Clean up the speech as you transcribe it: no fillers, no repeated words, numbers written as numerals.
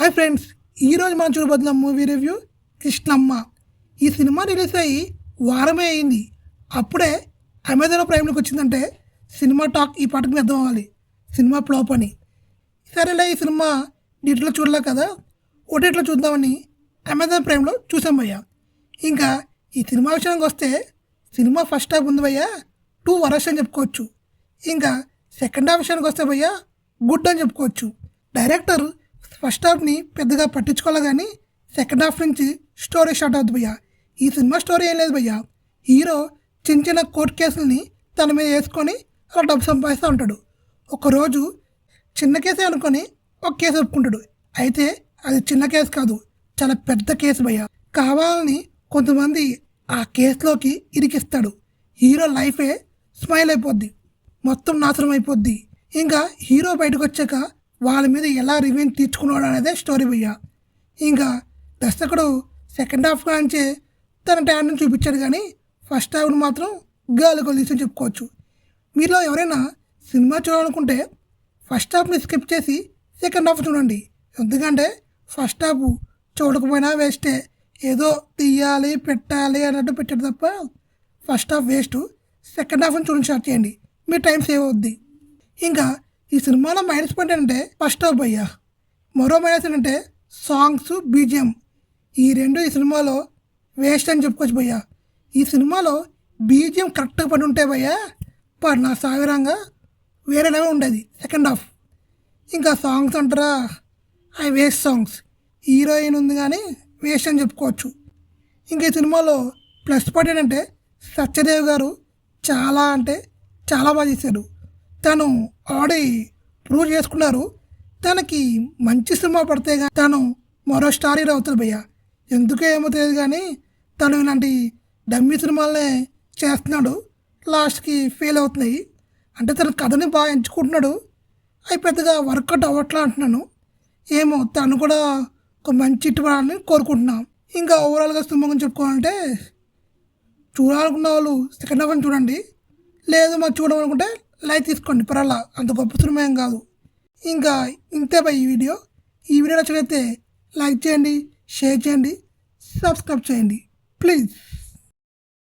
Hi friends, ఈరోజు మనం చూడబోతున్నాం మూవీ రివ్యూ కృష్ణమ్మ. ఈ సినిమా రిలీజ్ అయ్యి వారమే అయింది. అప్పుడే అమెజాన్ ప్రైమ్లోకి వచ్చిందంటే సినిమా టాక్ ఈ పాటకు అర్థం అవ్వాలి, సినిమా ఫ్లాప్ అని. సరేలే, ఈ సినిమా డీటెయిల్లో చూడలే కదా, ఓటీటీలో చూద్దామని అమెజాన్ ప్రైమ్లో చూసాం భయ్యా. ఇంకా ఈ సినిమా విషయానికి వస్తే సినిమా ఫస్ట్ హాఫ్ ఉంది భయ్యా, 2 వరస్ట్ అని చెప్పుకోవచ్చు. ఇంకా సెకండ్ హాఫ్ విషయానికి వస్తే భయ్యా గుడ్ అని చెప్పుకోవచ్చు. డైరెక్టర్ ఫస్ట్ హాఫ్ని పెద్దగా పట్టించుకోవాలి, కానీ సెకండ్ హాఫ్ నుంచి స్టోరీ స్టార్ట్ అవుతుంది భయ్యా. ఈ సినిమా స్టోరీ ఏం లేదు భయ్యా, హీరో చిన్న చిన్న కోర్టు కేసులని తన మీద వేసుకొని అలా డబ్బు సంపాదిస్తూ ఉంటాడు. ఒకరోజు చిన్న కేసే అనుకొని ఒక కేసు ఒప్పుకుంటాడు. అయితే అది చిన్న కేసు కాదు, చాలా పెద్ద కేసు భయ్యా. కావాలని కొంతమంది ఆ కేసులోకి ఇరికిస్తాడు. హీరో లైఫే స్మైల్ అయిపోద్ది, మొత్తం నాశనం అయిపోద్ది. ఇంకా హీరో బయటకు వచ్చాక వాళ్ళ మీద ఎలా రివెంజ్ తీర్చుకున్నాడు అనేదే స్టోరీ భయ్యా. ఇంకా దర్శకుడు సెకండ్ హాఫ్ నుంచే తన టాలెంట్ని చూపించాడు, కానీ ఫస్ట్ హాఫ్ను మాత్రం గాలి కొలిసి చెప్పుకోవచ్చు. మీలో ఎవరైనా సినిమా చూడాలనుకుంటే ఫస్ట్ హాఫ్ని స్కిప్ చేసి సెకండ్ హాఫ్ చూడండి. ఎందుకంటే ఫస్ట్ హాఫ్ చూడకపోయినా వేస్టే, ఏదో తీయాలి పెట్టాలి అన్నట్టు పెట్టాడు తప్ప ఫస్ట్ హాఫ్ వేస్ట్. సెకండ్ హాఫ్ని చూడండి, స్టార్ట్ చేయండి, మీ టైం సేవ్ అవుద్ది. ఇంకా ఈ సినిమాలో మైనస్ పాయింట్ ఏంటంటే ఫస్ట్ హాఫ్ భయ్యా. మరో మైనస్ ఏంటంటే సాంగ్స్, బీజిఎం, ఈ రెండు ఈ సినిమాలో వేస్ట్ అని చెప్పుకోవచ్చు భయ్యా. ఈ సినిమాలో బీజిఎం కరెక్ట్గా పడి ఉంటే భయ్యా నా సాగరంగా వేరే లెవెల్ ఉండేది సెకండ్ హాఫ్. ఇంకా సాంగ్స్ అంటారా, అవి వేస్ట్ సాంగ్స్. హీరోయిన్ ఉంది కానీ వేస్ట్ అని చెప్పుకోవచ్చు. ఇంకా ఈ సినిమాలో ప్లస్ పాయింట్ ఏంటంటే సత్యదేవ్ గారు చాలా అంటే చాలా బాగా చేశారు. తను ఆల్రెడీ ప్రూవ్ చేసుకున్నారు. తనకి మంచి సినిమా పడితే కానీ తను మరో స్టార్ హీరో అవుతుంది భయ్యా. ఎందుకో ఏమో తెలియదు, కానీ తను ఇలాంటి డమ్మీ సినిమాలనే చేస్తున్నాడు, లాస్ట్కి ఫెయిల్ అవుతున్నాయి. అంటే తన కథని బాగా ఎంచుకుంటున్నాడు, అవి పెద్దగా వర్కౌట్ అవ్వట్లా అంటున్నాను. ఏమో తను కూడా ఒక మంచి హిట్ పడాలని కోరుకుంటున్నాం. ఇంకా ఓవరాల్గా సినిమా గురించి చెప్పుకోవాలంటే చూడాలనుకున్న వాళ్ళు సెకండ్ హాఫ్ అని చూడండి, లేదు మాకు చూడాలనుకుంటే లైక్ తీసుకోండి, పర్వాలా, అంత గొప్ప సినిమా ఏం కాదు. ఇంకా ఇంతే బై ఈ వీడియో నచ్చినైతే లైక్ చేయండి, షేర్ చేయండి, సబ్స్క్రైబ్ చేయండి ప్లీజ్.